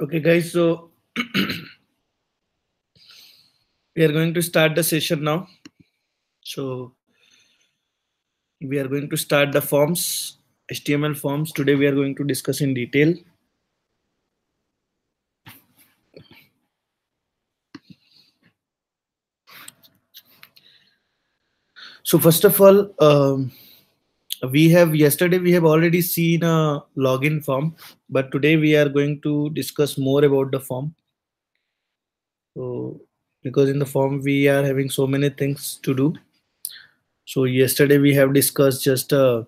Okay, guys, so we are going to start the session now. So we are going to start the forms, HTML forms. Today we are going to discuss in detail. So first of all, yesterday we have already seen a login form, but today we are going to discuss more about the form. So because in the form we are having so many things to do. So yesterday we have discussed just a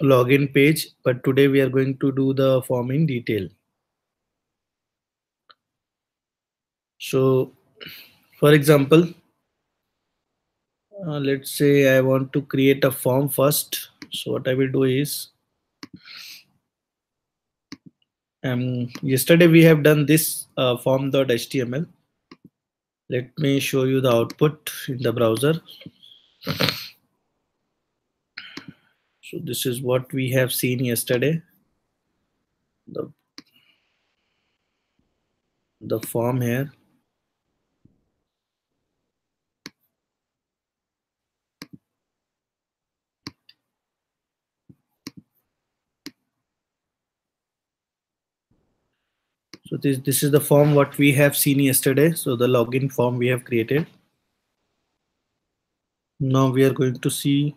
login page, but today we are going to do the form in detail. So for example, let's say I want to create a form first. So what I will do is, yesterday we have done this form.html. Let me show you the output in the browser. So this is what we have seen yesterday. The, the form here. So this is the form what we have seen yesterday. So the login form we have created. Now we are going to see.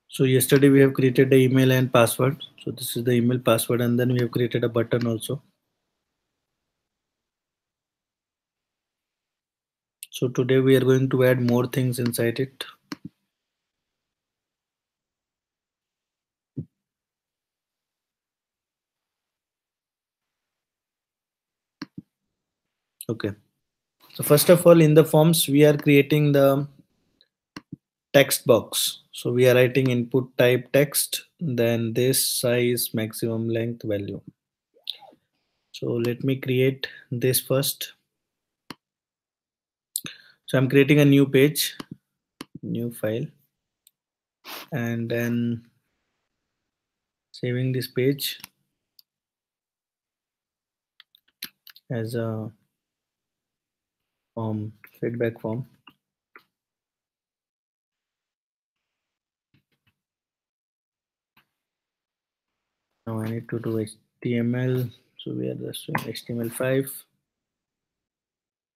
So yesterday we have created the email and password. So this is the email password, and then we have created a button also. So today we are going to add more things inside it. Okay. So first of all, in the forms, we are creating the text box. So we are writing input type text, then this size maximum length value. So let me create this first. So I'm creating a new page, new file, and then saving this page as a form, feedback form. Now I need to do HTML. So we are just doing HTML5,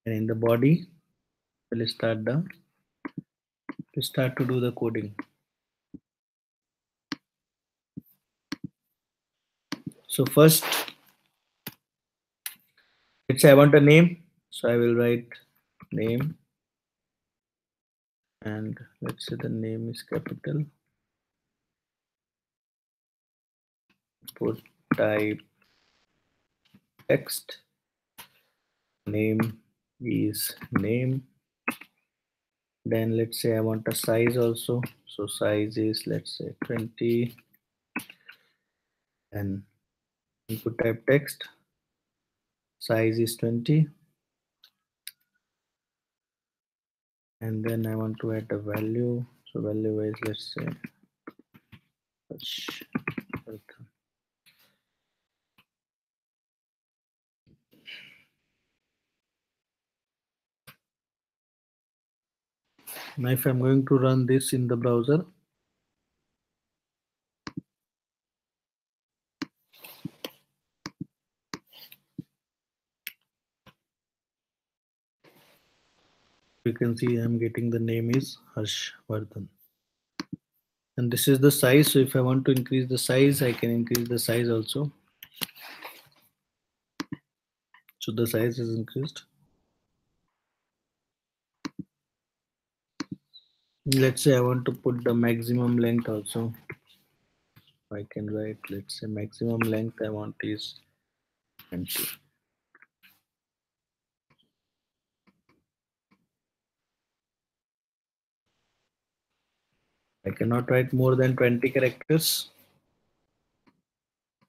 and in the body, we'll start to do the coding. So first, let's say I want a name. So I will write name, and let's say the name is capital. Put type text. Name is name. Then let's say I want a size also. So size is, let's say, 20, and input type text. Size is 20. And then I want to add a value. So value is, let's say, now if I'm going to run this in the browser, you can see I'm getting the name is Harshvardhan. And this is the size. So if I want to increase the size, I can increase the size also. So the size is increased. Let's say I want to put the maximum length also. I can write, let's say maximum length I want is 20. I cannot write more than 20 characters.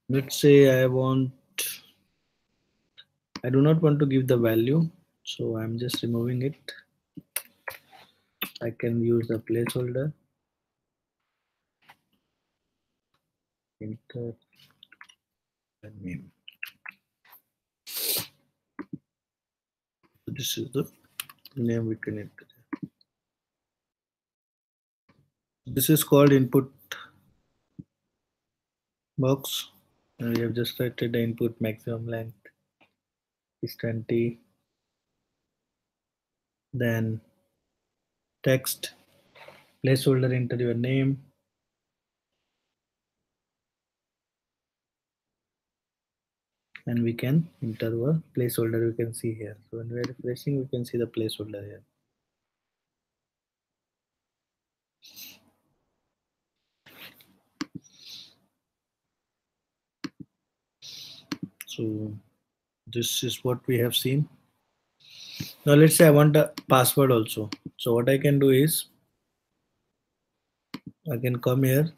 Let's say I do not want to give the value, so I'm just removing it. I can use the placeholder. Enter the name. So this is the name we can enter. This is called input box. And we have just written the input maximum length is 20. Then text, placeholder, enter your name. And we can enter a placeholder, you can see here. So when we are refreshing, we can see the placeholder here. So this is what we have seen. Now let's say I want a password also. So what I can do is I can come here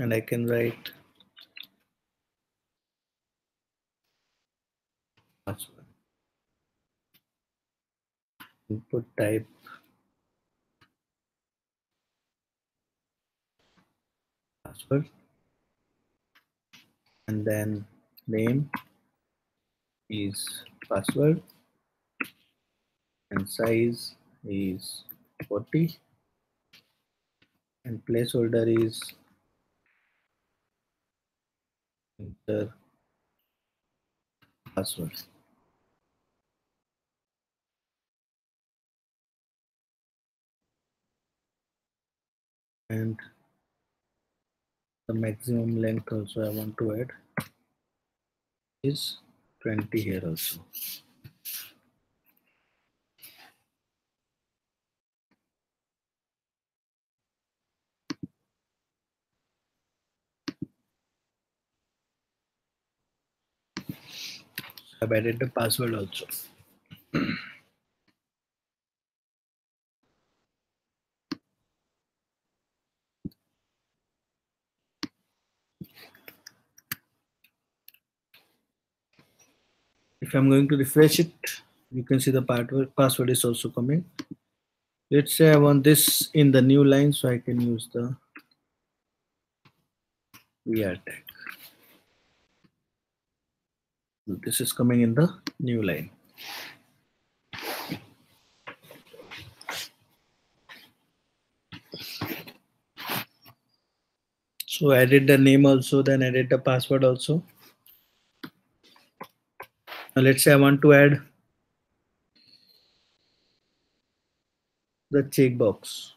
and I can write password. Input type password, and then name is password, and size is 40, and placeholder is enter password. And the maximum length also I want to add is 20 here also. I've added the password also. If I'm going to refresh it, you can see the password is also coming. Let's say I want this in the new line, so I can use the VR tag. This is coming in the new line. So I added the name also, then added the password also. Now let's say I want to add the checkbox.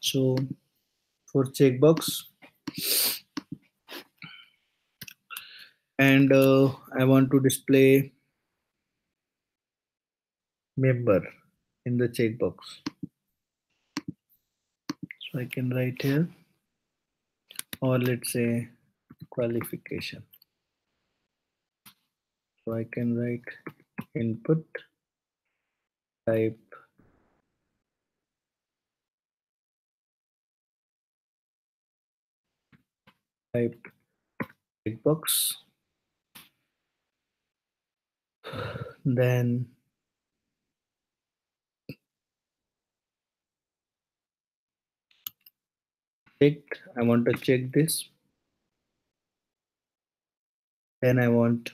So for checkbox, and I want to display member in the checkbox. So I can write here, or let's say qualification. So I can write input type checkbox, then checked. I want to check this. Then I want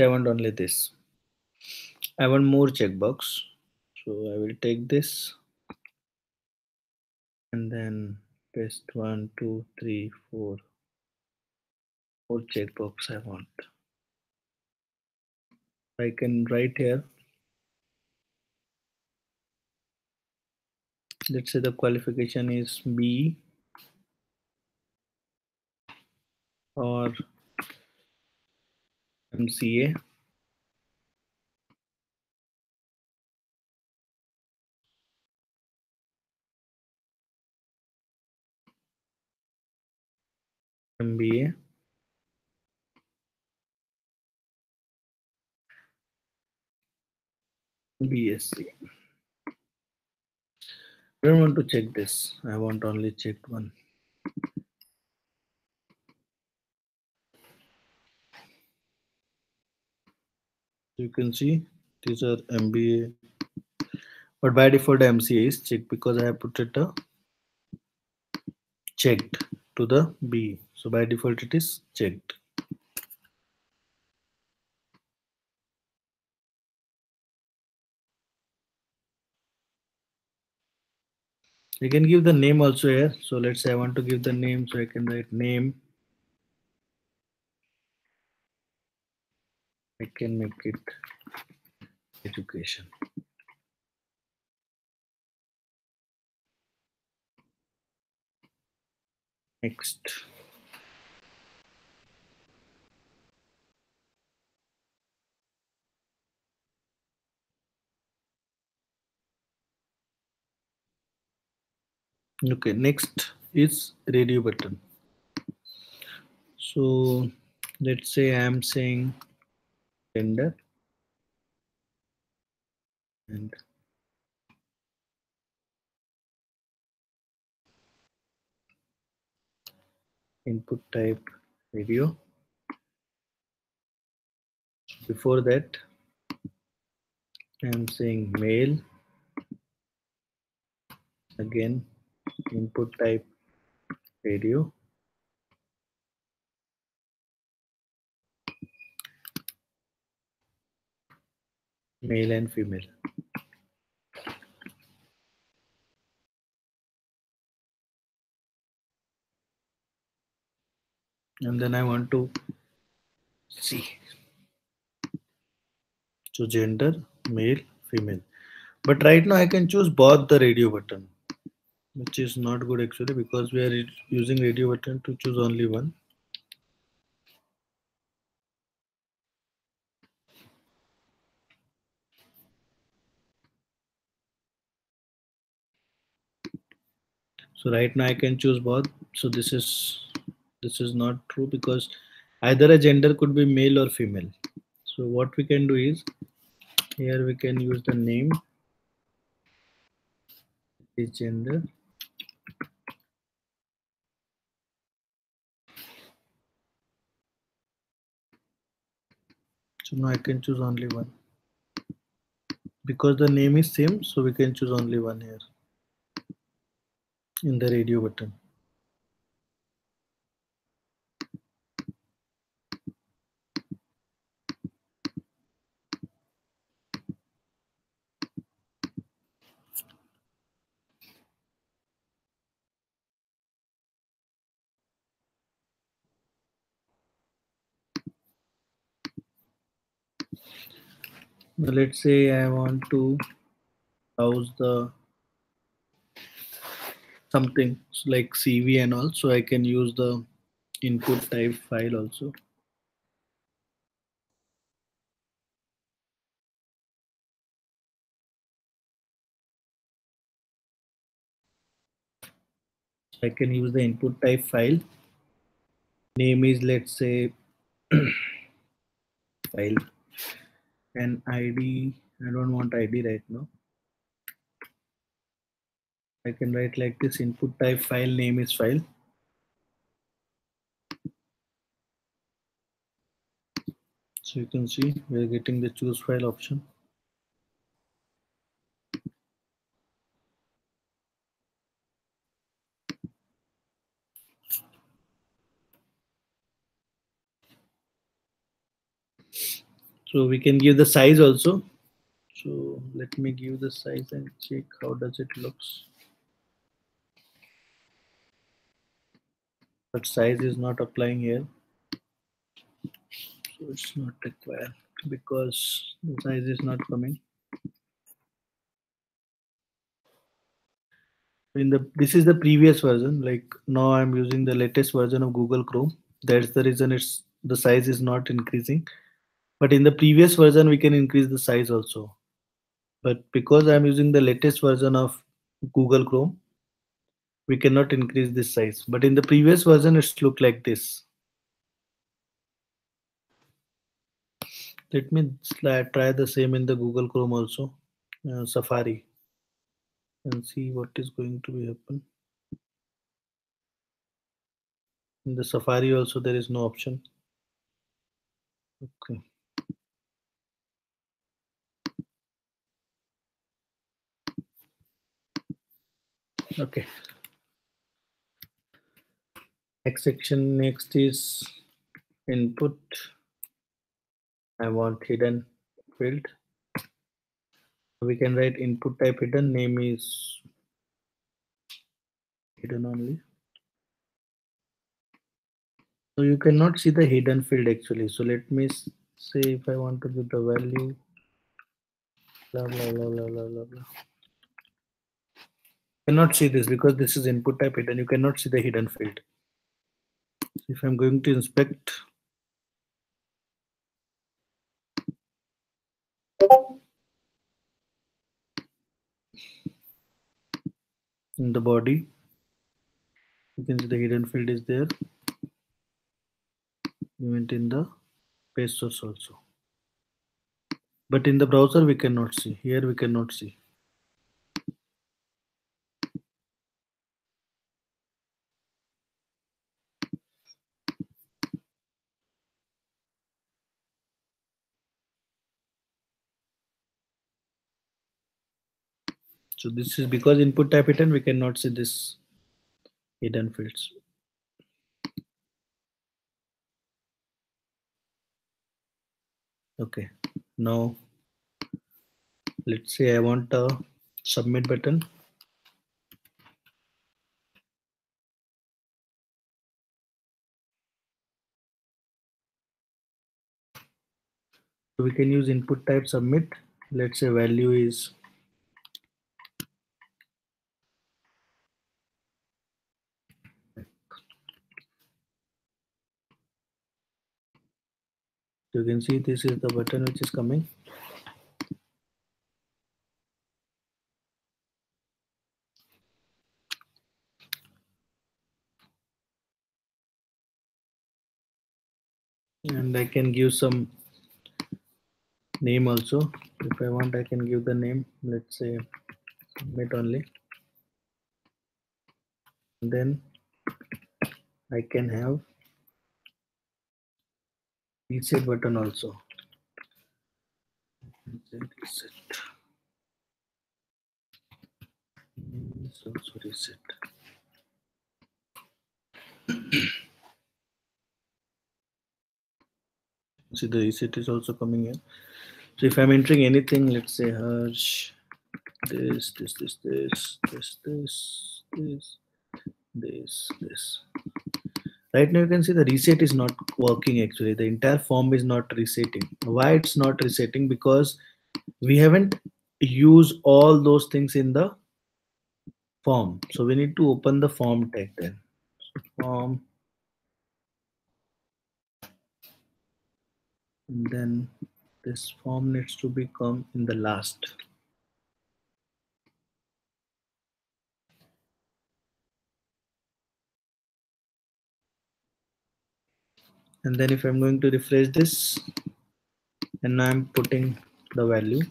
only this. I want more checkbox. So I will take this and then paste 1, 2, 3, 4 more checkbox I want. I can write here. Let's say the qualification is B or MCA. MBA. BSc. I don't want to check this. I want only checked one. You can see these are MBA, but by default MCA is checked because I have put it checked to the B. So by default it is checked. You can give the name also here. So let's say I want to give the name, so I can write name. I can make it education. Next. Okay, next is radio button. So let's say I'm saying gender and input type radio. Before that, I'm saying male. Again, input type radio. Male and female. And then I want to see. So gender, male, female. But right now I can choose both the radio button, which is not good actually because we are using radio button to choose only one. So right now I can choose both. So this is not true because either a gender could be male or female. So what we can do is here we can use the name is gender. So now I can choose only one because the name is same. So we can choose only one here in the radio button. Now let's say I want to browse the something like CV and all, so I can use the input type file also. I can use the input type file. Name is let's say file and ID. I don't want ID right now. I can write like this input type file name is file. So you can see we're getting the choose file option. So we can give the size also. So let me give the size and check how does it looks. But size is not applying here. So it's not required because the size is not coming. In the this is the previous version. Like now I'm using the latest version of Google Chrome. That's the reason it's the size is not increasing. But in the previous version we can increase the size also. But because I'm using the latest version of Google Chrome, we cannot increase this size. But in the previous version it's look like this. Let me try the same in the Google Chrome also, Safari, and see what is going to be happen. In the Safari also there is no option. Okay. Okay. Next section next is input. I want hidden field. We can write input type hidden. Name is hidden only. So you cannot see the hidden field actually. So let me say if I want to give the value, blah blah blah blah blah blah blah. Cannot see this because this is input type hidden. You cannot see the hidden field. If I'm going to inspect in the body, you can see the hidden field is there. Even in the page source also. But in the browser we cannot see. Here we cannot see. So this is because input type hidden, we cannot see this hidden fields. Okay, now let's say I want a submit button. So we can use input type submit. let's say value is you can see this is the button which is coming. And I can give some name also. If I want, I can give the name, let's say submit only. And then I can have reset button also. Reset. This also reset. See the reset is also coming here. So if I'm entering anything, let's say Harsh, this. Right now you can see the reset is not working actually. The entire form is not resetting. Why it's not resetting? Because we haven't used all those things in the form. So we need to open the form tag then. Form, and then this form needs to become in the last. And then if I'm going to refresh this, and now I'm putting the value.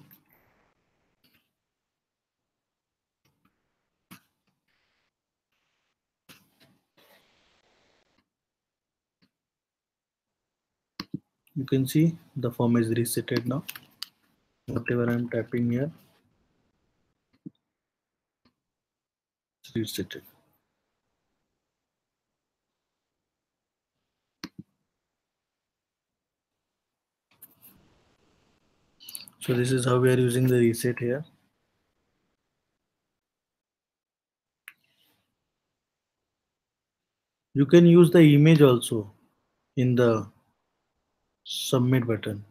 You can see the form is resetted now. Whatever I'm typing here, it's resetted. So this is how we are using the reset here. You can use the image also in the submit button.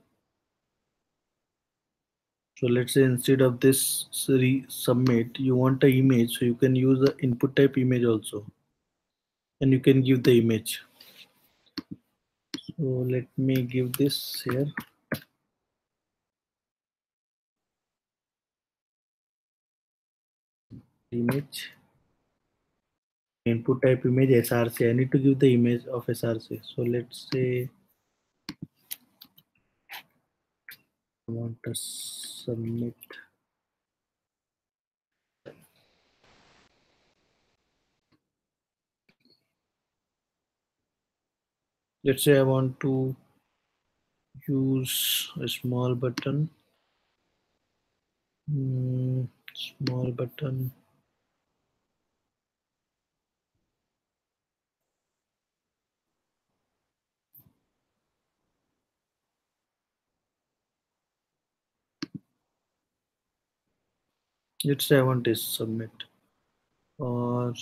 So let's say instead of this submit, you want the image, so you can use the input type image also, and you can give the image. So let me give this here. Image, input type image src. I need to give the image of src. So let's say I want to submit. Let's say I want to use a small button. Small button. Let's say I want this submit or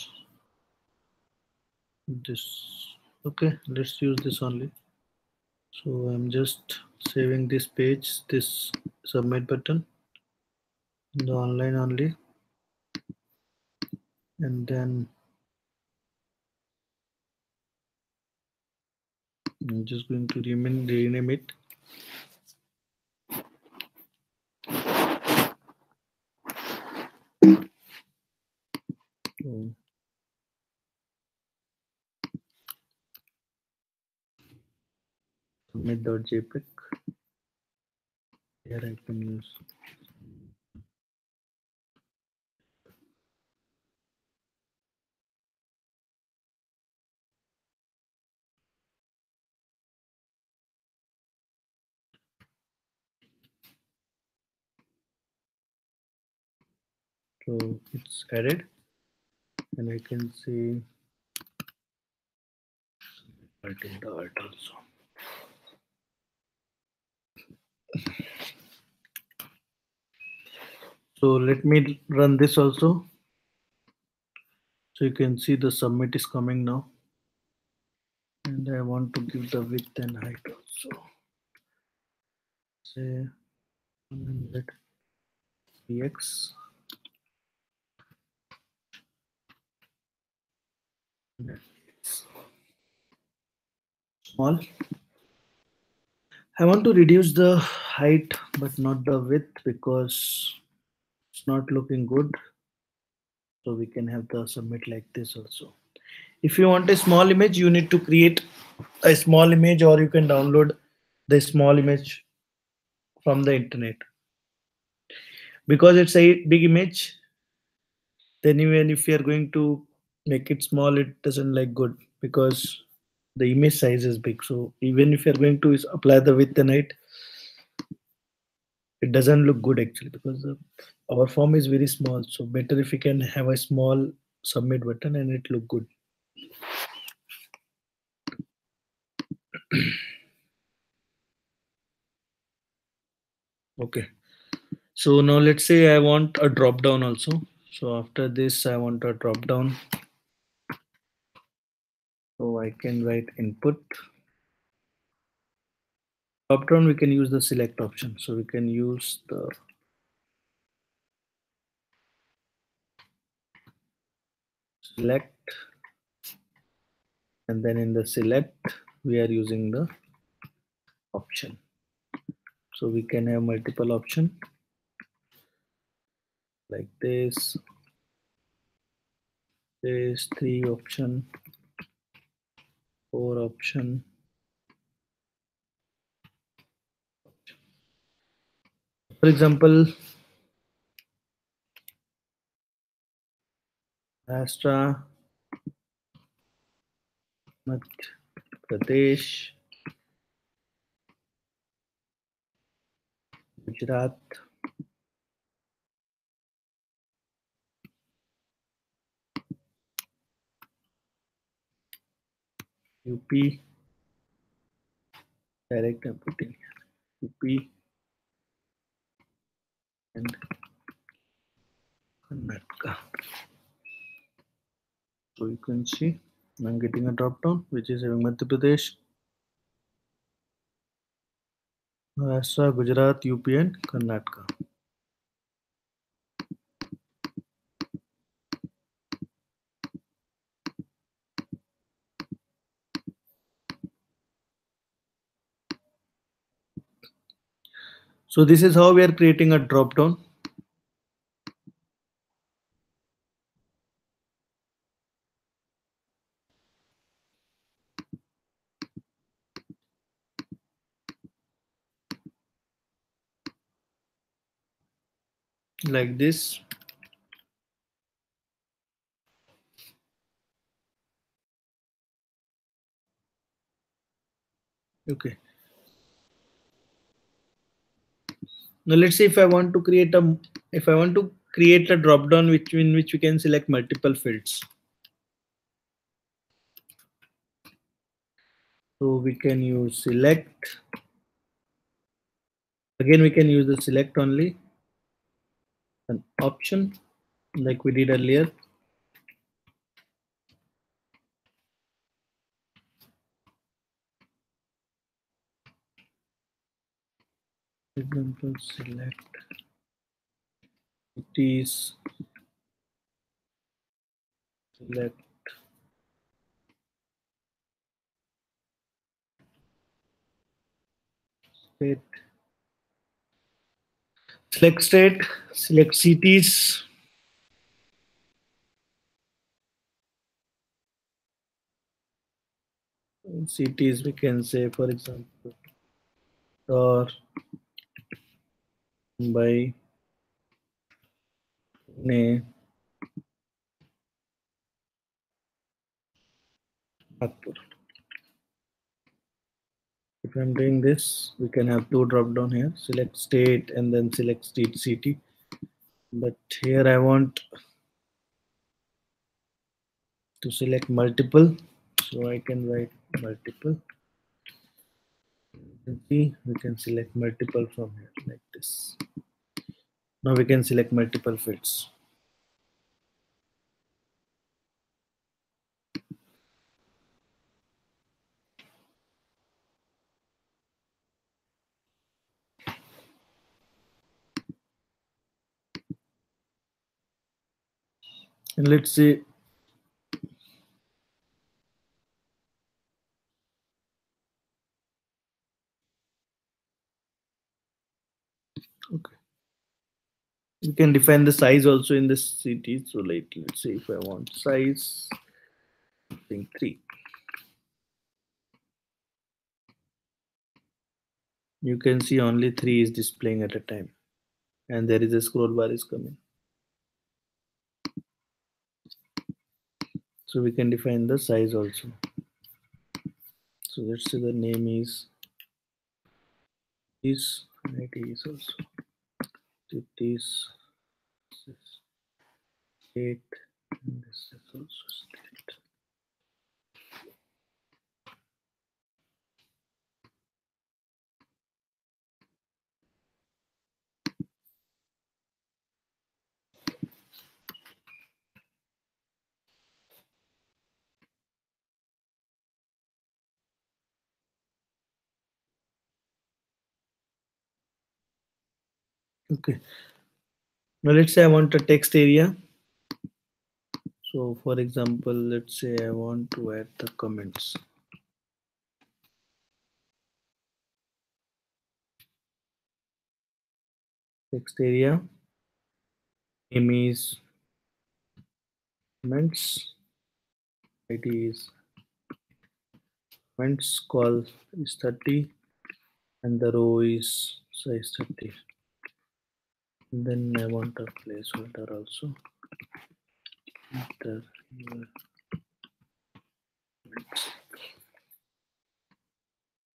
this. Okay, let's use this only. So I'm just saving this page, this submit button, in the online only, and then I'm just going to rename it. So, submit.jpg. Here I can use. So it's added, and I can see alt in the alt also. So let me run this also. So you can see the submit is coming now. And I want to give the width and height also. Say 100. px small. I want to reduce the height but not the width because it's not looking good. So we can have the submit like this also. If you want a small image, you need to create a small image or you can download the small image from the internet. Because it's a big image, then even if you are going to make it small, it doesn't like good because the image size is big. So even if you are going to apply the width and height, it doesn't look good actually because our form is very small. So better if you can have a small submit button and it look good. Okay. So now let's say I want a drop down also. So after this, I want a drop down. So I can write input. Drop down, we can use the select option. So we can use the select, and then in the select, we are using the option. So we can have multiple option like this 3 option, 4 option. For example, Maharashtra, Madhya Pradesh, Gujarat, UP, direct I'm putting UP and Karnataka. So you can see I'm getting a drop down which is having Madhya Pradesh, Maharashtra, Gujarat, UP and Karnataka. So this is how we are creating a drop down. Like this. Okay. Now let's say if I want to create a drop down which in which we can select multiple fields. So we can use select. Again, we can use the select only, an option like we did earlier. Example select cities, select state, select cities, cities we can say for example or Mumbai, Pune, Nagpur. If I'm doing this, we can have two drop down here, select state and then select state city. But here I want to select multiple, so I can write multiple. You can see we can select multiple from here like this. Now we can select multiple fields. And let's say, okay, we can define the size also in this CT. So like, let's say if I want size, I think 3. You can see only 3 is displaying at a time, and there is a scroll bar is coming. So we can define the size also. So let's say the name is this, ID is also it is state, and this is also state. Okay. Now let's say I want a text area. So for example, let's say I want to add the comments. Text area, name is comments, ID is comments, call is 30, and the row is size 30. And then I want a placeholder also. Enter your comments.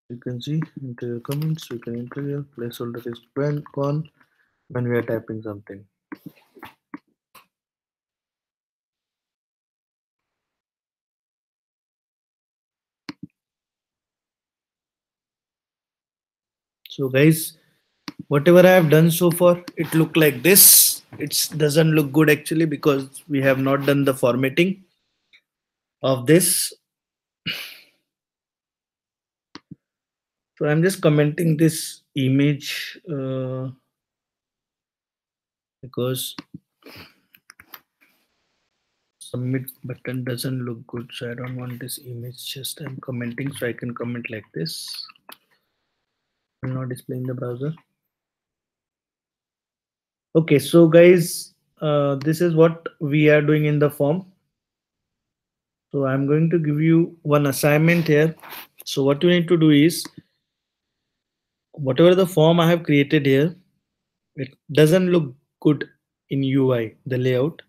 You can see enter your comments, you can enter your placeholder is gone when we are typing something. So guys, whatever I have done so far, it look like this. It doesn't look good actually because we have not done the formatting of this. So I'm just commenting this image because submit button doesn't look good. So I don't want this image. Just I'm commenting so I can comment like this. I'm not displaying the browser. Okay, so guys, this is what we are doing in the form. So I'm going to give you one assignment here. So what you need to do is whatever the form I have created here, it doesn't look good in UI, the layout.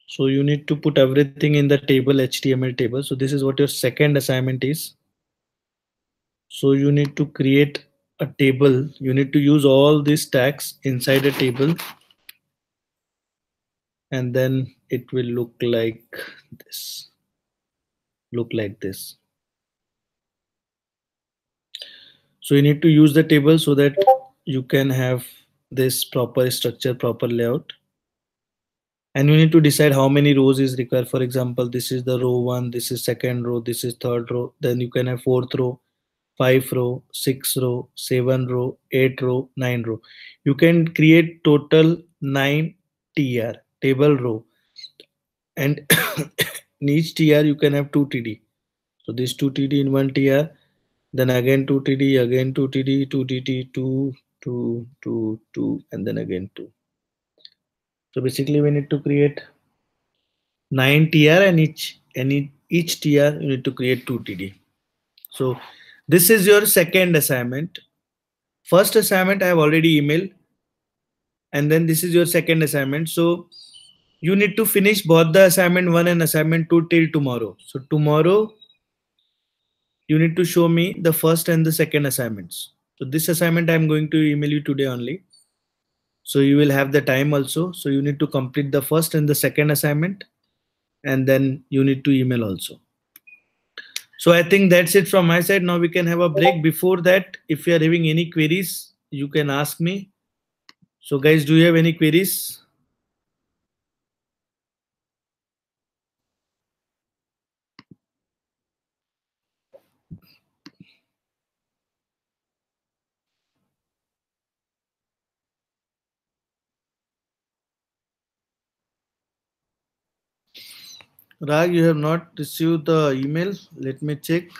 So you need to put everything in the table, HTML table. So this is what your second assignment is. So you need to create a table. You need to use all these tags inside a table, and then it will look like this. Look like this. So you need to use the table so that you can have this proper structure, proper layout. And you need to decide how many rows is required. For example, this is the row 1, this is second row, this is third row, then you can have fourth row, 5 row, 6 row, 7 row, 8 row, 9 row. You can create total 9 tr table row, and in each tr you can have 2 td. So this 2 td in one tr, then again 2 td, again 2 td, 2 td, 2 2 2 2, and then again 2. So basically we need to create 9 tr, and each tr you need to create 2 td. So this is your second assignment. First assignment I have already emailed, and then this is your second assignment. So you need to finish both the assignment 1 and assignment 2 till tomorrow. So tomorrow you need to show me the first and the second assignments. So this assignment I am going to email you today only. So you will have the time also. So you need to complete the first and the second assignment, and then you need to email also. So I think that's it from my side. Now we can have a break. Before that, if you are having any queries, you can ask me. So guys, do you have any queries? Rag, you have not received the email. Let me check.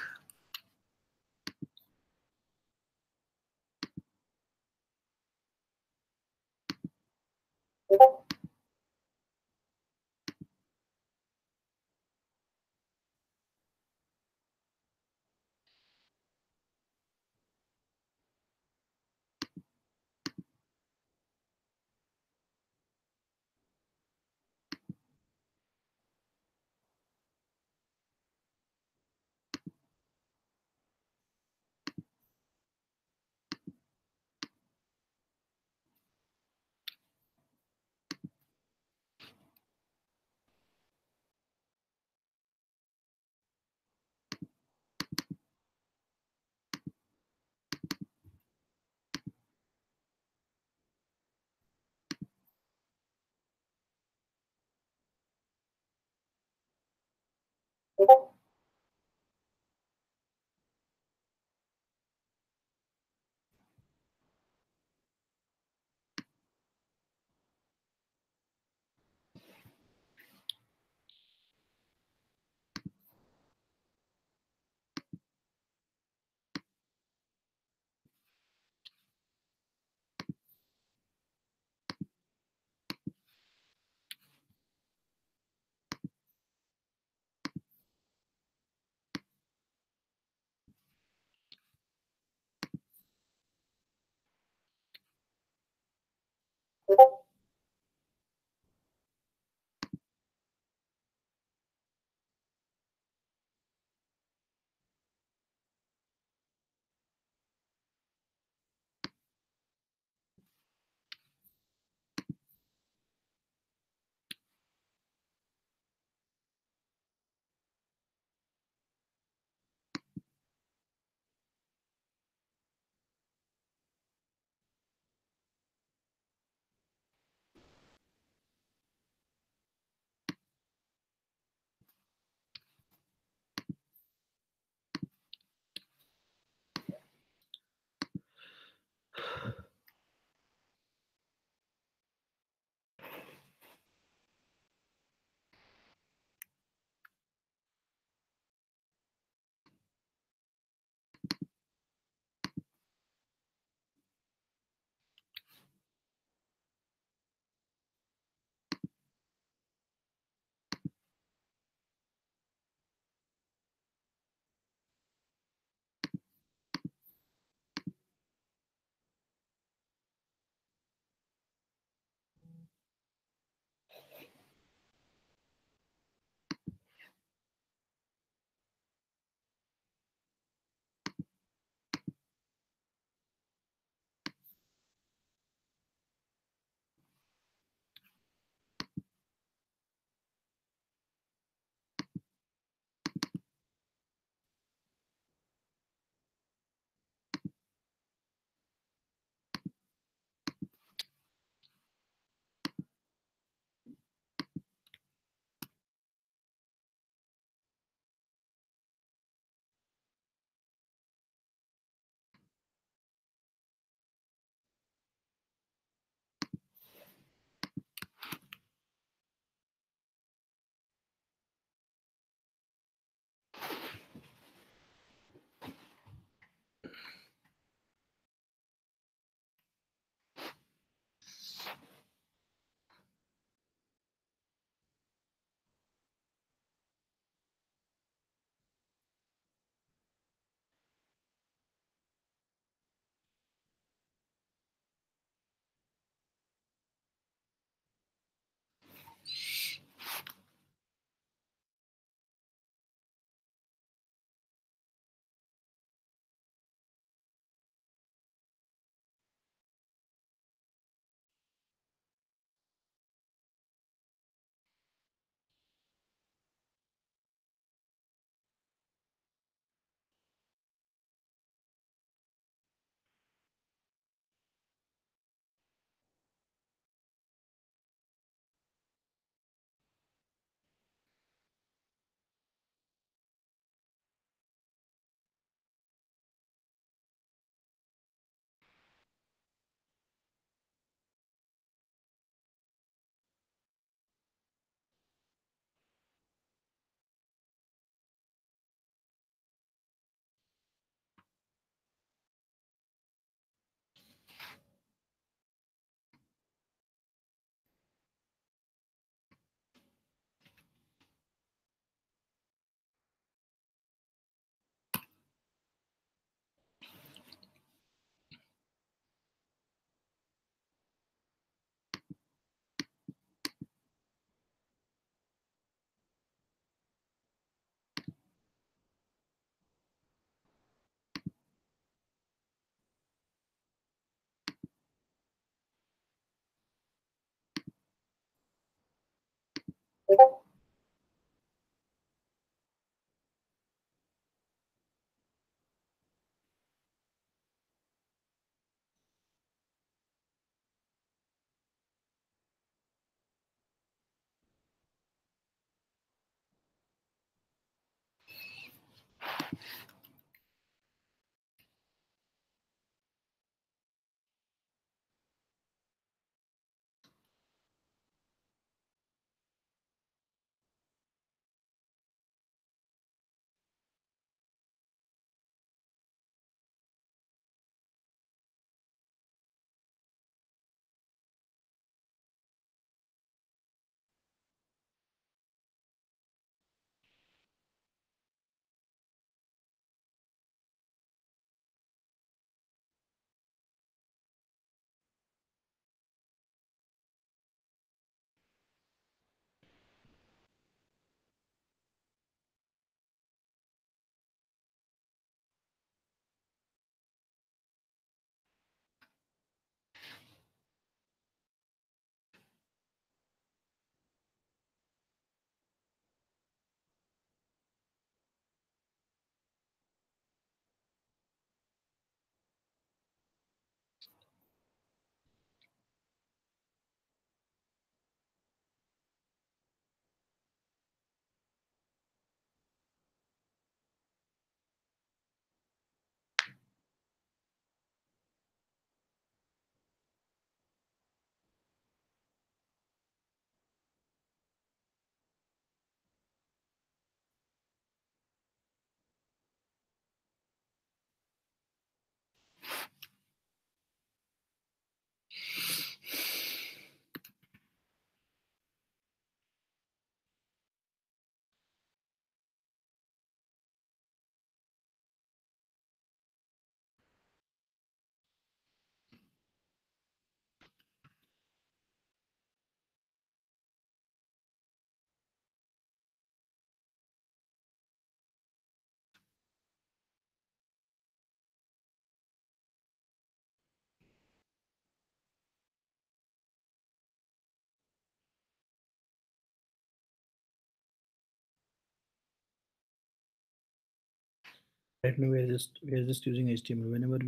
Right now we are just using HTML. Whenever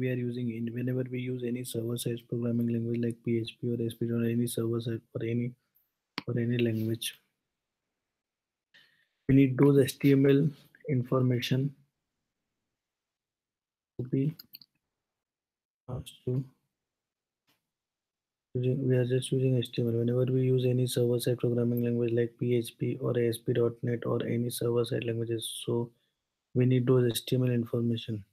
we use any server side programming language like PHP or ASP.NET or any server side or any language, we need those HTML information to be passed to. We are just using HTML. Whenever we use any server side programming language like PHP or ASP.NET or any server side languages, so we need those HTML information.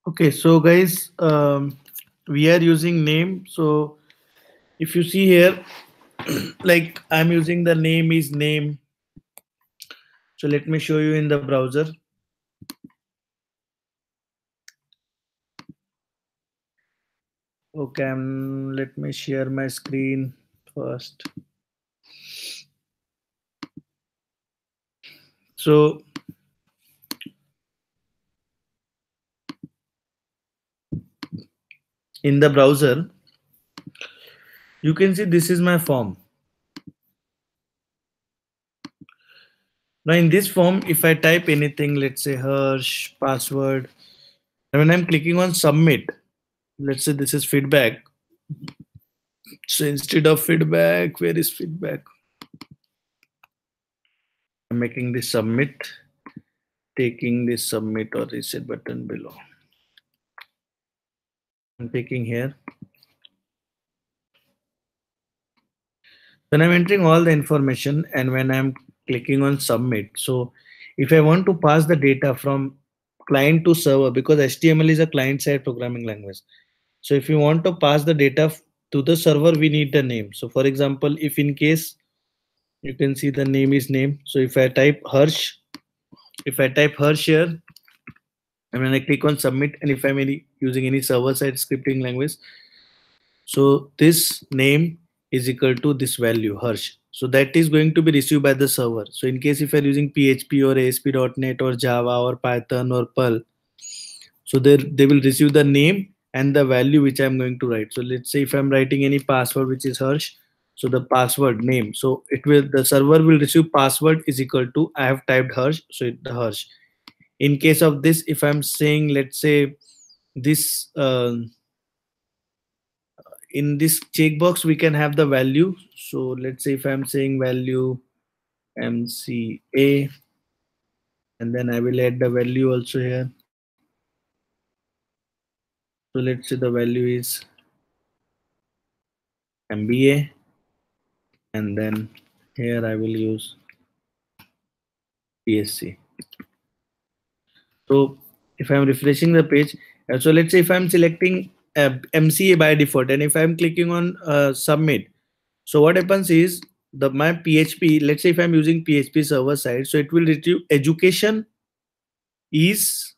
Okay, so guys, we are using name. So if you see here, like I'm using the name is name. So let me show you in the browser. Okay, let me share my screen first. So in the browser, you can see this is my form. Now in this form, if I type anything, let's say Harsh, password, and when I'm clicking on submit, let's say this is feedback. So instead of feedback, where is feedback? I'm making this submit, taking this submit or reset button below. I'm taking here. When I'm entering all the information and when I'm clicking on submit, so if I want to pass the data from client to server, because HTML is a client side programming language, so if you want to pass the data to the server, we need the name. So for example, if in case you can see the name is name, so if I type Harsh, if I type Harsh here, and when I click on submit, and if I'm using any server side scripting language, so this name is equal to this value Harsh. So that is going to be received by the server. So in case if you're using PHP or ASP.NET or Java or Python or Perl, so they will receive the name and the value which I'm going to write. So let's say if I'm writing any password which is Harsh, so the password name. So it will the server will receive password is equal to I have typed Harsh, so the Harsh. In case of this, if I'm saying let's say this in this checkbox we can have the value. So let's say if I'm saying value MCA, and then I will add the value also here. So let's say the value is MBA, and then here I will use PSC. So if I'm refreshing the page, so let's say if I'm selecting MCA by default, and if I'm clicking on submit, so what happens is the my PHP, let's say if I'm using PHP server side, so it will retrieve education is,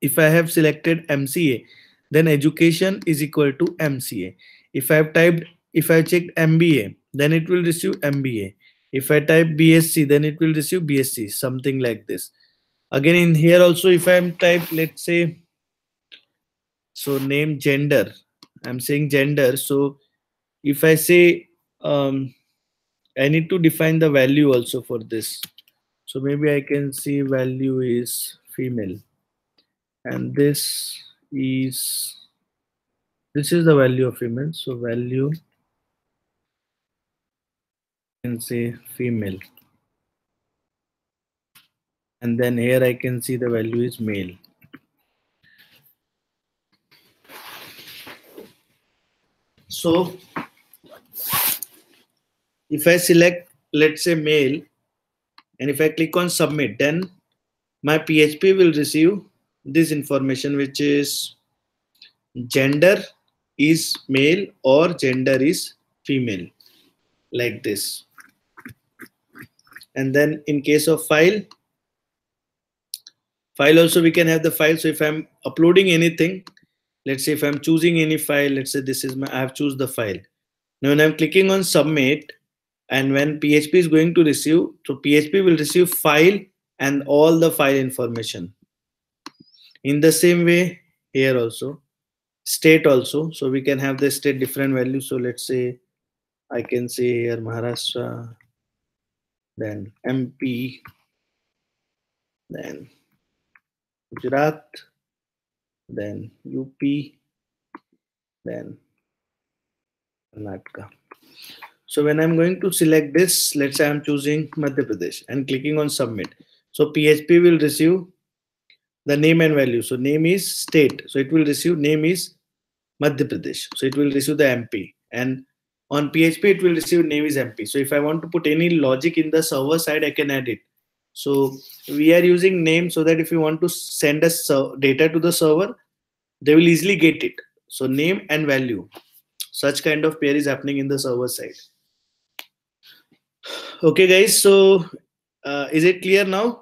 if I have selected MCA, then education is equal to MCA. If I have typed, if I checked MBA, then it will receive MBA. If I type BSc, then it will receive BSc, something like this. Again, in here also, if I am type, let's say, so name gender, I'm saying gender. So if I say, I need to define the value also for this. So maybe I can see value is female, and this is the value of female. So value can say female, and then here I can see the value is male. So if I select let's say male, and if I click on submit, then my PHP will receive this information, which is gender is male or gender is female, like this. And then in case of file also we can have the file. So if I'm uploading anything, let's say if I'm choosing any file, let's say this is my, I have choose the file. Now when I'm clicking on submit, and when PHP is going to receive, so PHP will receive file and all the file information. In the same way here also, state also, so we can have the state different values. So let's say I can say here Maharashtra, then MP, then Gujarat, then UP, then Karnataka. So when I'm going to select this, let's say I'm choosing Madhya Pradesh and clicking on submit. So PHP will receive the name and value. So name is state. So it will receive name is Madhya Pradesh. So it will receive the MP. And on PHP, it will receive name is MP. So if I want to put any logic in the server side, I can add it. So we are using name so that if you want to send us data to the server, they will easily get it. So name and value. Such kind of pair is happening in the server side. Okay, guys. So is it clear now?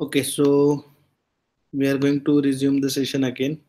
Okay, so we are going to resume the session again.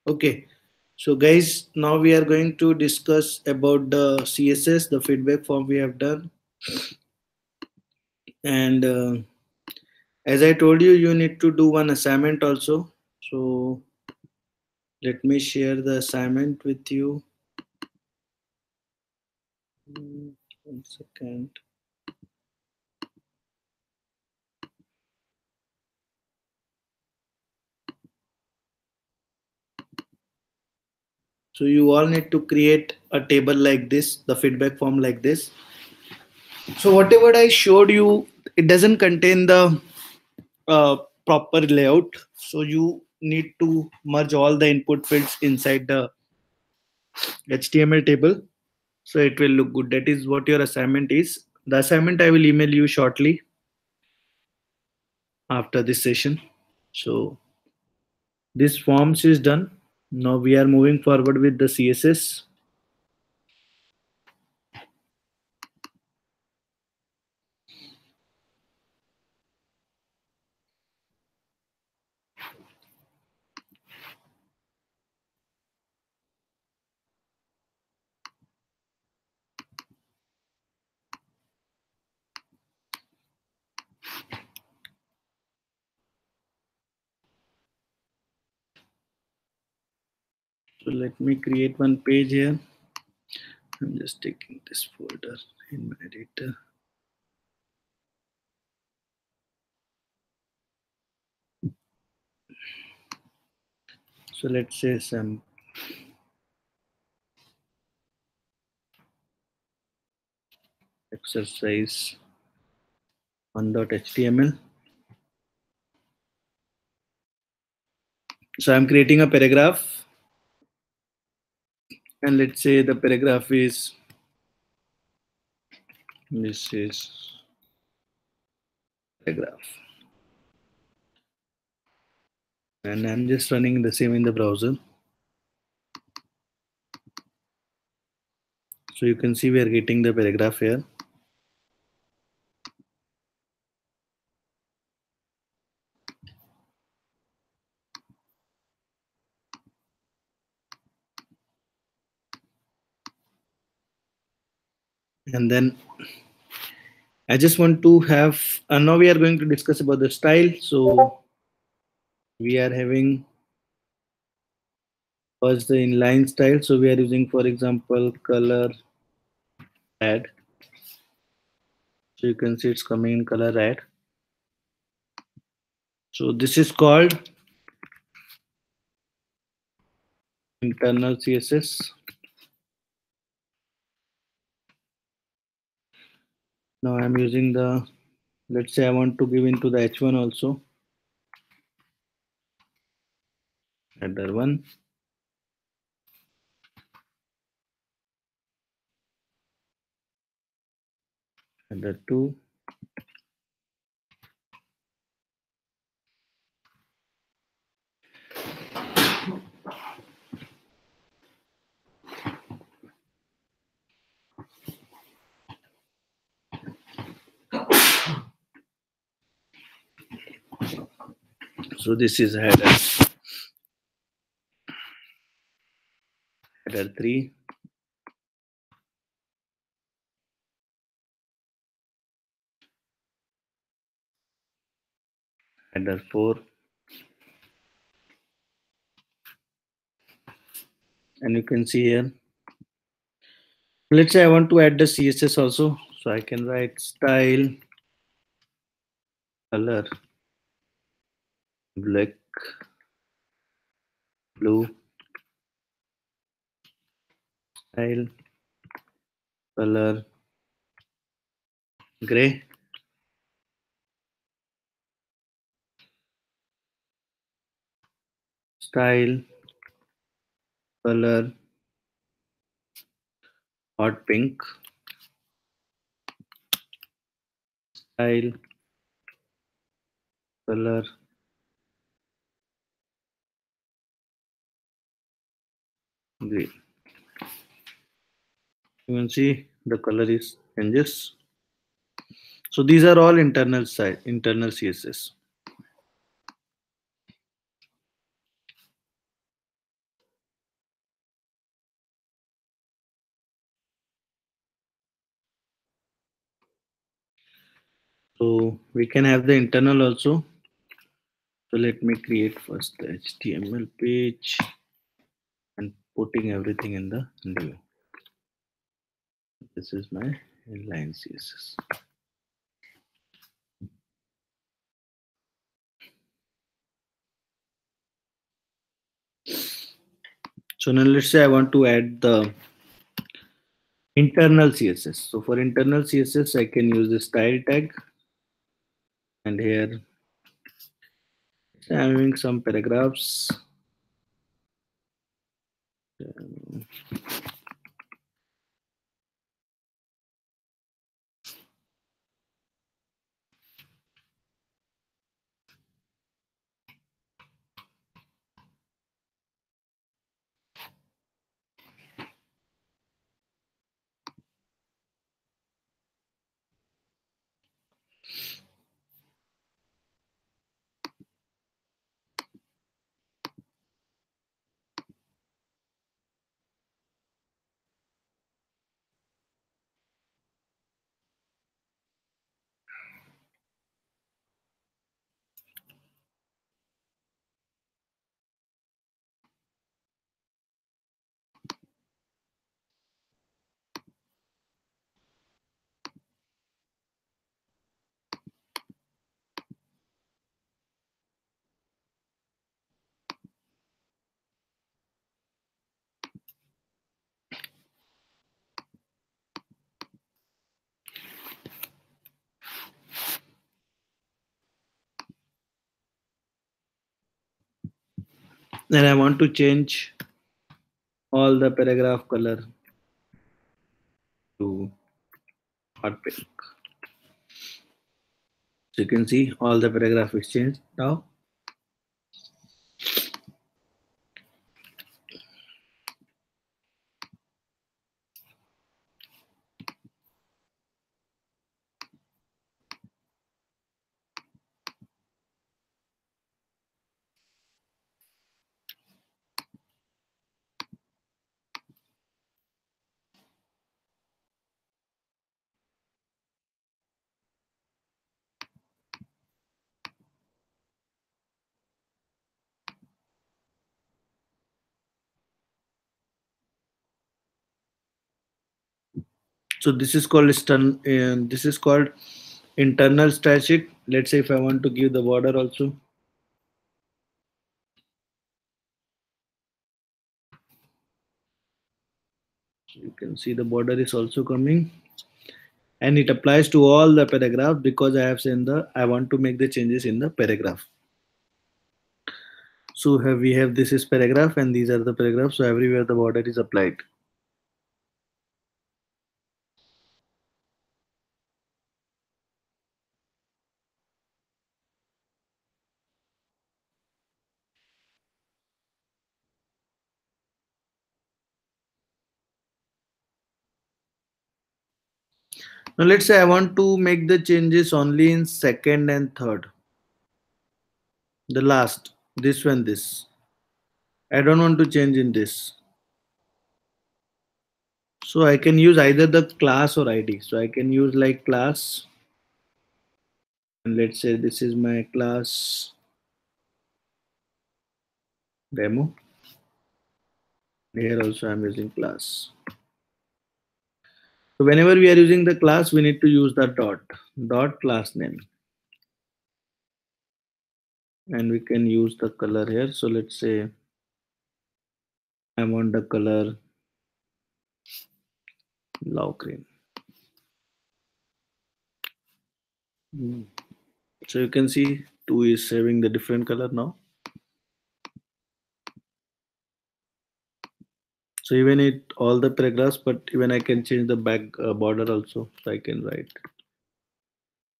Okay. So guys, now we are going to discuss about the CSS, the feedback form we have done. And as I told you, you need to do one assignment also. So let me share the assignment with you. 1 second. So you all need to create a table like this, the feedback form like this. So whatever I showed you, it doesn't contain the uh, proper layout. So you need to merge all the input fields inside the HTML table. So it will look good. That is what your assignment is. The assignment I will email you shortly after this session. So this forms is done. Now we are moving forward with the CSS. So let me create one page here. I'm just taking this folder in my editor. So let's say some exercise 1.html. So I'm creating a paragraph, and let's say the paragraph is this is paragraph, and I'm just running the same in the browser. So you can see we are getting the paragraph here. And then I just want to have, and now we are going to discuss about the style. So we are having first the inline style. So we are using, for example, color add. So you can see it's coming in color add. So this is called internal CSS. Now I'm using the, let's say I want to give into the H1 also. Header 1, header 2, so this is header 3, header 4, and you can see here, let's say I want to add the CSS also, so I can write style color black, blue, style color gray, style color hot pink, style color green. You can see the color is changes. So these are all internal side, internal CSS. So we can have the internal also. So let me create first the HTML page and putting everything in the new. This is my inline CSS. So now let's say I want to add the internal CSS. So for internal CSS, I can use the style tag, and here I'm having some paragraphs. Then I want to change all the paragraph color to hot pink. So you can see all the paragraph is changed now. So this is called this is called internal static. Let's say if I want to give the border also, so you can see the border is also coming, and it applies to all the paragraph because I have seen the I want to make the changes in the paragraph. So have we have this is paragraph and these are the paragraphs. So everywhere the border is applied. Now let's say I want to make the changes only in second and third. The last, this one, this. I don't want to change in this. So I can use either the class or ID. So I can use like class, and let's say this is my class demo. Here also I'm using class. So whenever we are using the class, we need to use the dot class name, and we can use the color here. So let's say I want the color love green. So you can see two is having the different color now. So even it all the paragraphs, but even I can change the back border also. So I can write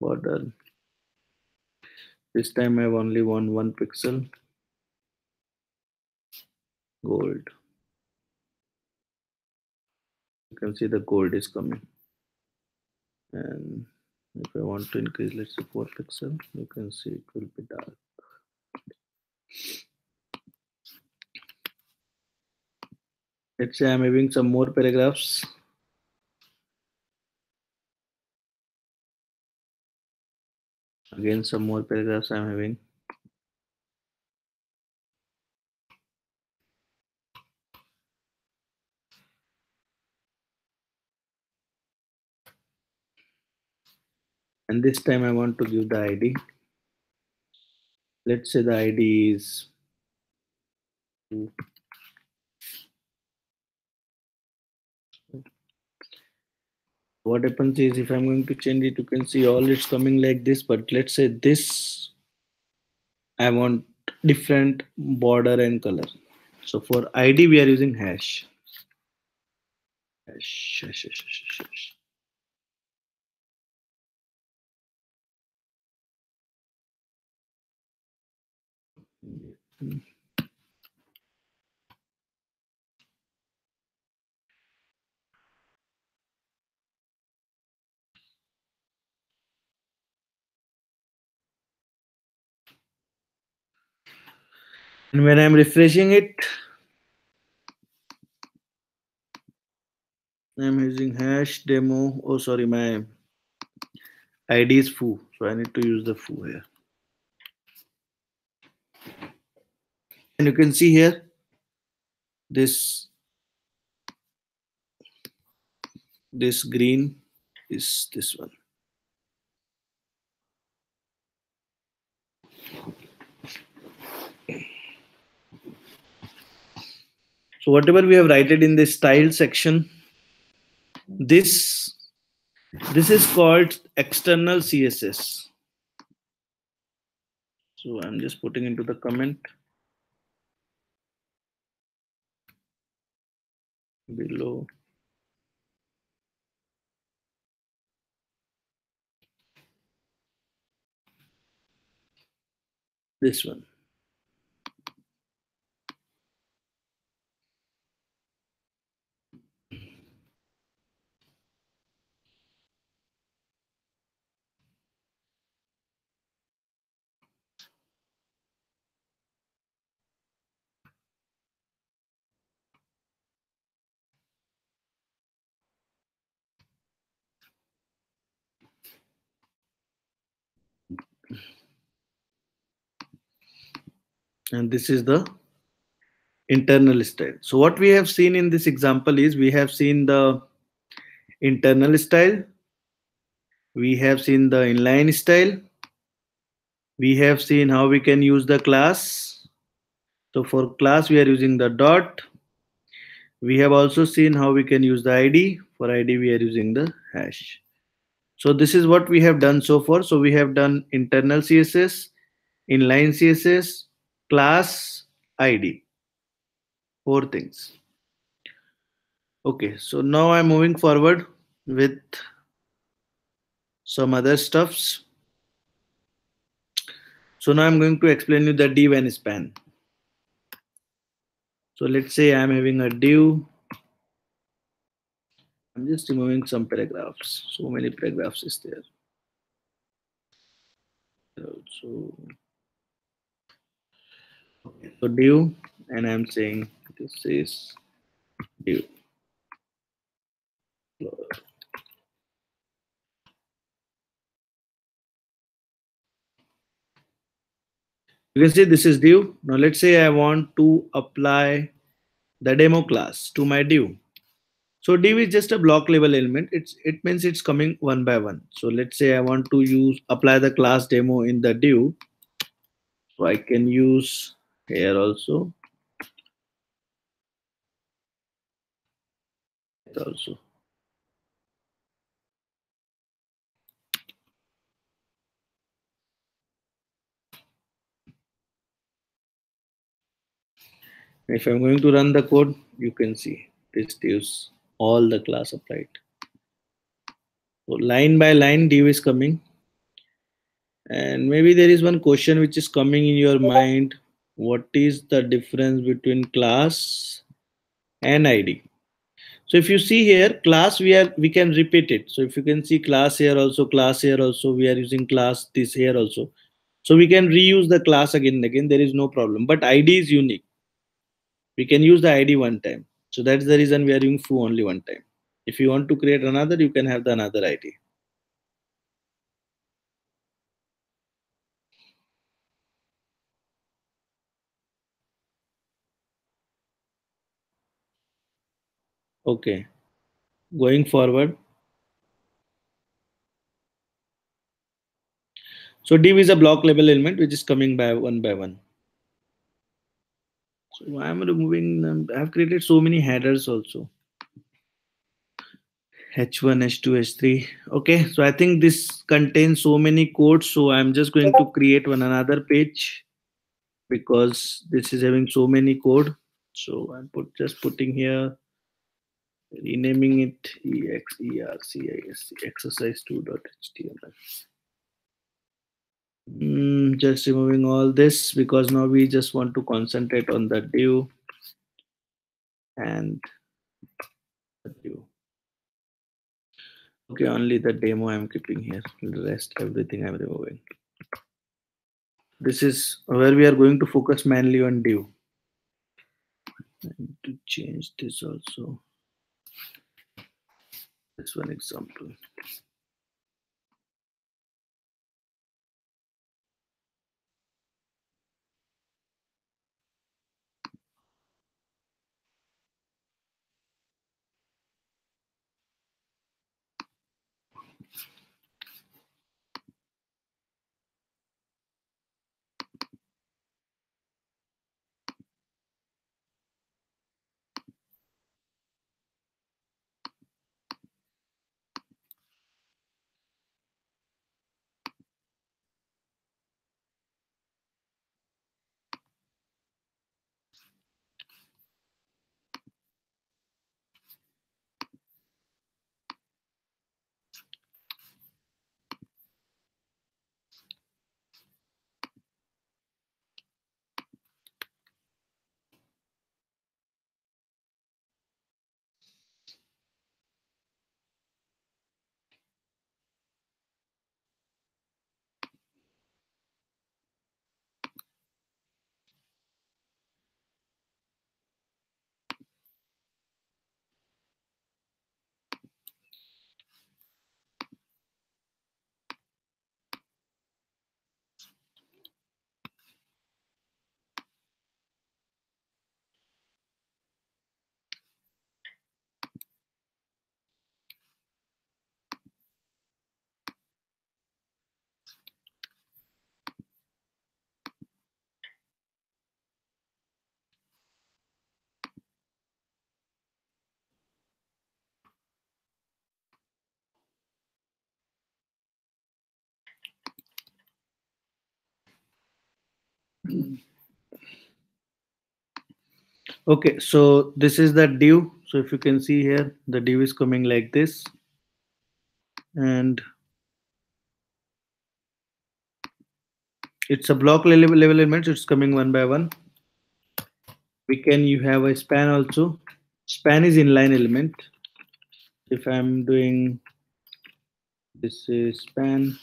border. This time I have only one pixel gold. You can see the gold is coming. And if I want to increase, let's say 4 pixel, you can see it will be dark. Let's say I'm having some more paragraphs. Again, some more paragraphs I'm having. And this time I want to give the ID. Let's say the ID is what happens is if I'm going to change it, you can see all it's coming like this, but let's say this I want different border and color. So for ID we are using hash. Hash, hash, hash, hash, hash. And when I'm refreshing it, I'm using hash demo. Oh, sorry, my ID is foo, so I need to use the foo here. And you can see here this green is this one. So whatever we have written in the style section, this is called external CSS. So I'm just putting into the comment below. This one. And this is the internal style. So what we have seen in this example is we have seen the internal style, we have seen the inline style, we have seen how we can use the class. So for class we are using the dot. We have also seen how we can use the ID. For ID we are using the hash. So this is what we have done so far. So we have done internal CSS, inline CSS, class, ID. 4 things. Okay, so now I'm moving forward with some other stuffs. So now I'm going to explain you the div and span. So let's say I'm having a div. I'm just removing some paragraphs. So many paragraphs is there. So, so div, and I'm saying this is div. You can see this is div. Now let's say I want to apply the demo class to my div. So div is just a block level element. It means it's coming one by one. So let's say I want to apply the class demo in the div. So I can use here also. Also. If I'm going to run the code, you can see this gives all the class applied. So line by line div is coming. And maybe there is one question which is coming in your mind. What is the difference between class and ID? So if you see here, class we can repeat it. So if you can see class here also, we are using class this here also. So we can reuse the class again and again. There is no problem. But ID is unique. We can use the ID one time. So that's the reason we are using foo only one time. If you want to create another, you can have the another ID. Okay, going forward. So div is a block level element which is coming by one by one. So I'm removing them. I have created so many headers also. H1, H2, H3. Okay, so I think this contains so many codes. So I'm just going to create one another page because this is having so many code. So I'm just putting here, renaming it exercice exercise 2.html. Just removing all this because now we just want to concentrate on the div and the div. Okay, only the demo I'm keeping here. The rest, everything I'm removing. This is where we are going to focus mainly on div. I need to change this also. This one example. Okay, so this is the div. So if you can see here, the div is coming like this, and it's a block level element. It's coming one by one. We can you have a span also. Span is inline element. If I'm doing this is span,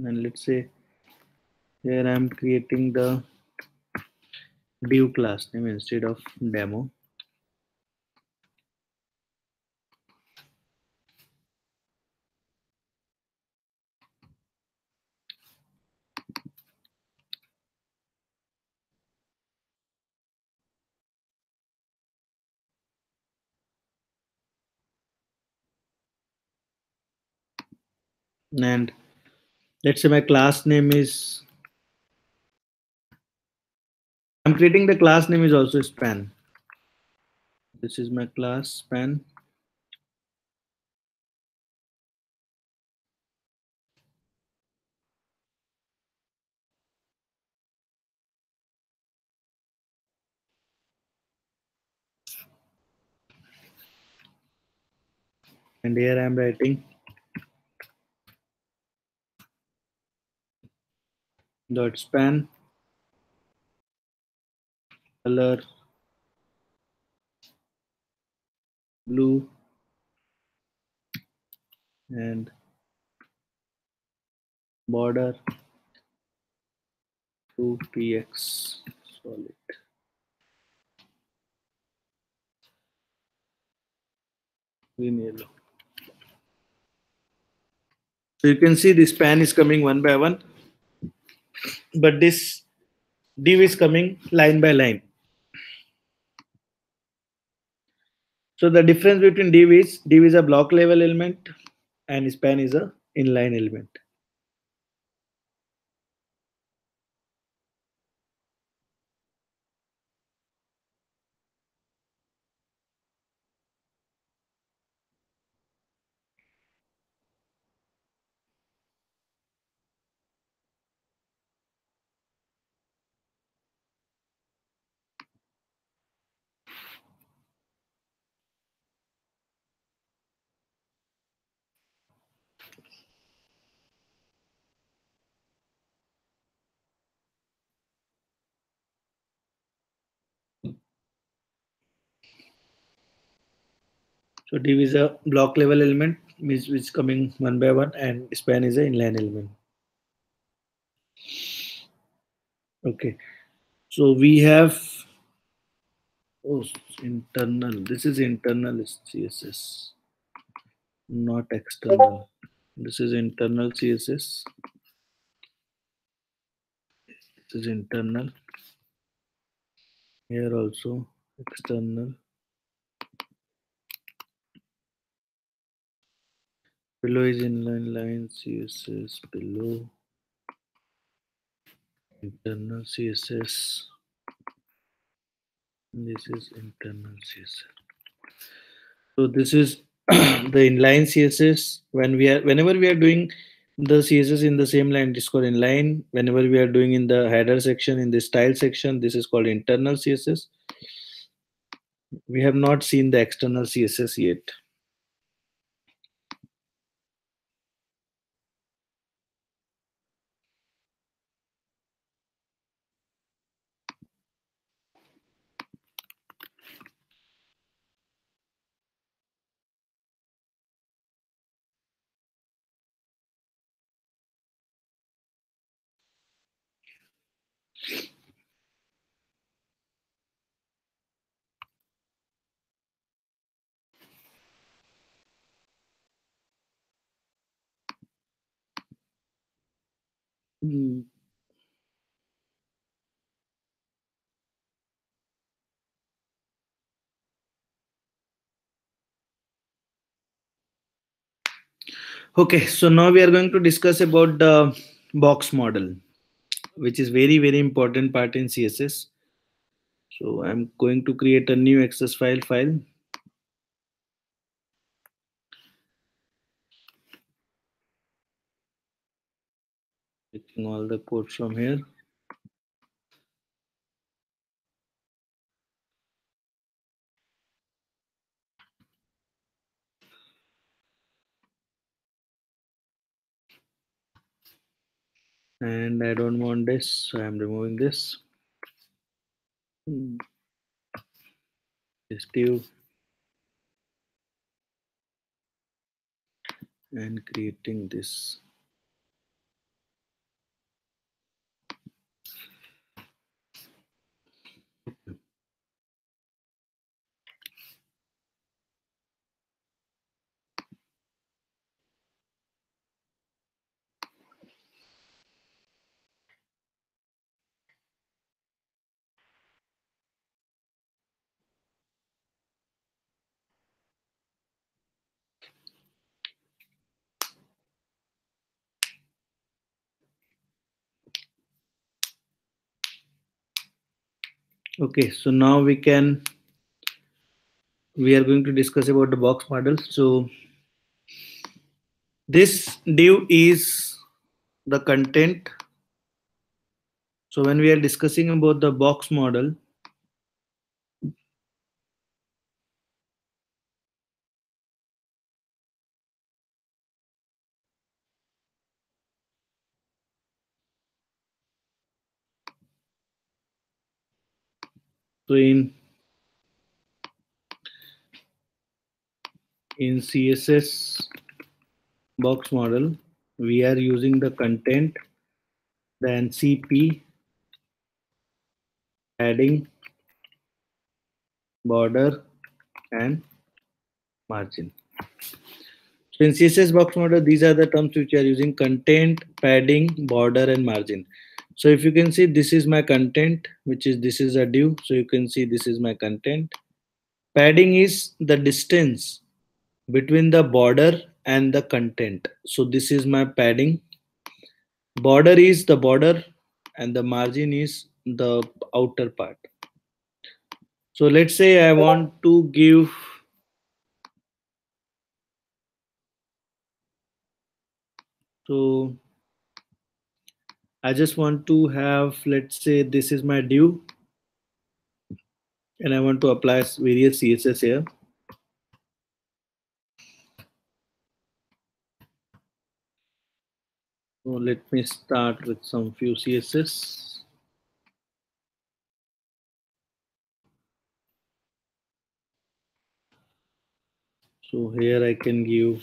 and let's say here I'm creating the div class name instead of demo. And let's say my class name is, I'm creating the class name is also span. This is my class span, and here I'm writing dot span color blue and border to px solid. green, yellow. So you can see the span is coming one by one, but this div is coming line by line. So the difference between div is a block level element and span is a inline element. So div is a block level element which is coming one by one, and span is an inline element. Okay. So we have oh, internal. This is internal CSS, not external. This is internal CSS. This is internal. Here also external. Below is inline line CSS. Below internal CSS. This is internal CSS. So this is the inline CSS. Whenever we are doing the CSS in the same line, it's called inline. Whenever we are doing in the header section, in the style section, this is called internal CSS. We have not seen the external CSS yet. Hmm. Okay, so now we are going to discuss about the box model, which is very important part in CSS. So I'm going to create a new access file, taking all the code from here. And I don't want this, so I'm removing this. This div and creating this. Okay, so now we are going to discuss about the box model. So this div is the content. So when we are discussing about the box model, so in CSS box model, we are using the content, then CP, padding, border, and margin. So in CSS box model, these are the terms which are using: content, padding, border, and margin. So if you can see, this is my content, which is this is a div. So you can see this is my content. Padding is the distance between the border and the content. So this is my padding. Border is the border, and the margin is the outer part. So let's say I want to give, so I just want to have, let's say this is my div, and I want to apply various CSS here. So let me start with some few CSS. So here I can give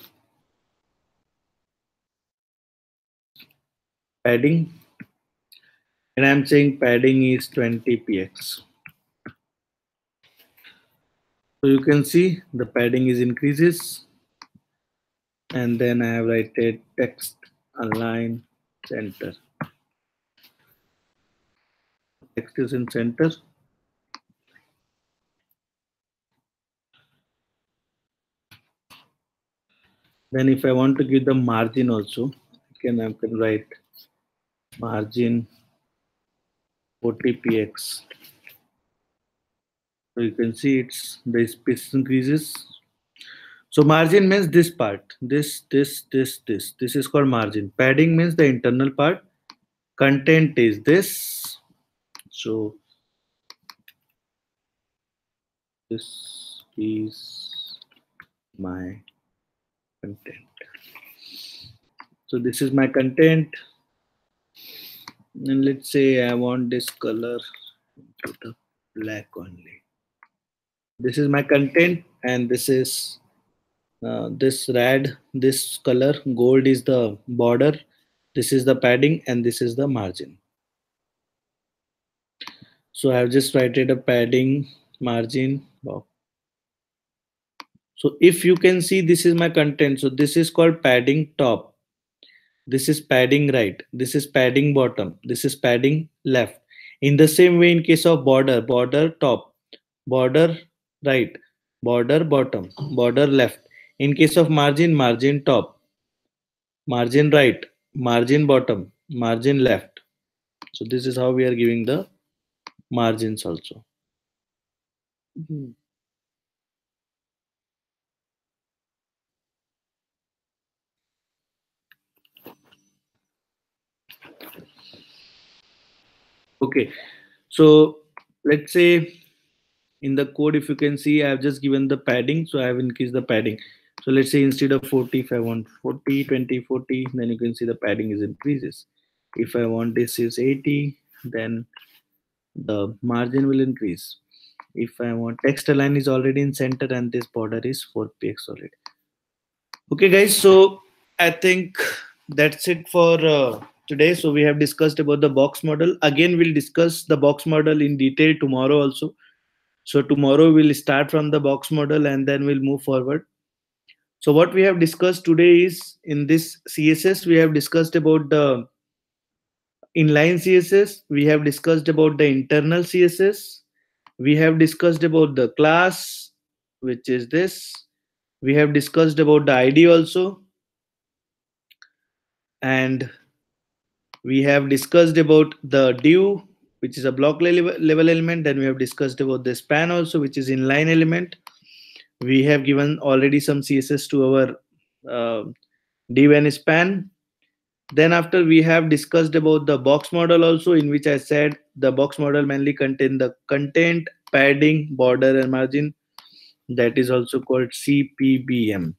padding, and I'm saying padding is 20 px. So you can see the padding is increases, and then I have written text align center. Text is in center. Then if I want to give the margin also, I can write margin 40 px. So you can see it's the space increases. So margin means this part, this. This is called margin. Padding means the internal part. Content is this. So this is my content. So this is my content. And let's say I want this color to the black only. This is my content, and this is this red, this color, gold is the border. This is the padding, and this is the margin. So I have just written a padding margin. Wow. So if you can see, this is my content. So this is called padding top. This is padding right. This is padding bottom. This is padding left. In the same way, in case of border, border top, border right, border bottom, border left. In case of margin, margin top, margin right, margin bottom, margin left. So this is how we are giving the margins also. Mhm. Okay, so let's say in the code, if you can see, I have just given the padding, so I have increased the padding. So let's say instead of 40, if I want 40, 20, 40, then you can see the padding is increases. If I want this is 80, then the margin will increase. If I want text align is already in center, and this border is 4px already. Okay, guys. So I think that's it for today. So we have discussed about the box model. Again, we'll discuss the box model in detail tomorrow also. So tomorrow we'll start from the box model, and then we'll move forward. So what we have discussed today is, in this CSS, we have discussed about the inline CSS. We have discussed about the internal CSS. We have discussed about the class, which is this. We have discussed about the ID also, and we have discussed about the div, which is a block level element. Then we have discussed about the span also, which is inline element. We have given already some CSS to our div and span. Then after, we have discussed about the box model also, in which I said the box model mainly contain the content, padding, border, and margin. That is also called CPBM.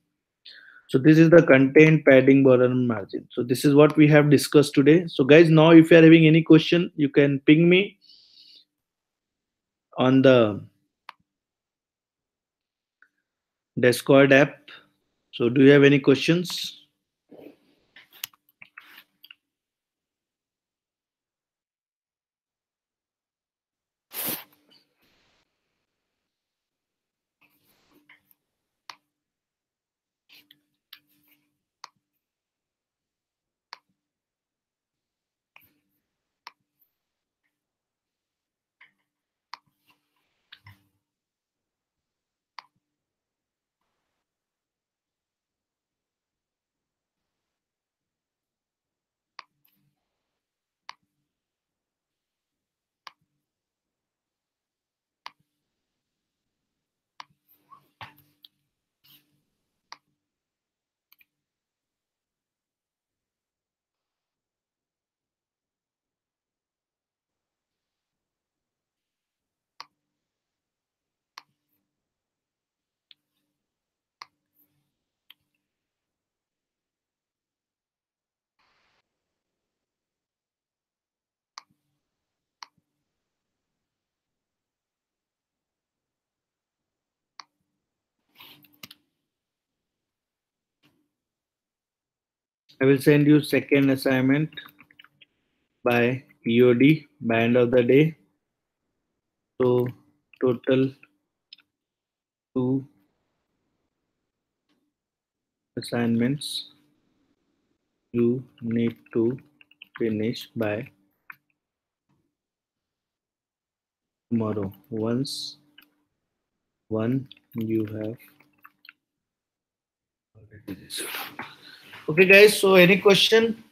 So this is the content, padding, border, and margin. So this is what we have discussed today. So guys, now if you are having any question, you can ping me on the Discord app. So do you have any questions? I will send you second assignment by EOD by end of the day. So total 2 assignments you need to finish by tomorrow. Once one you have already. Okay, guys. So any question?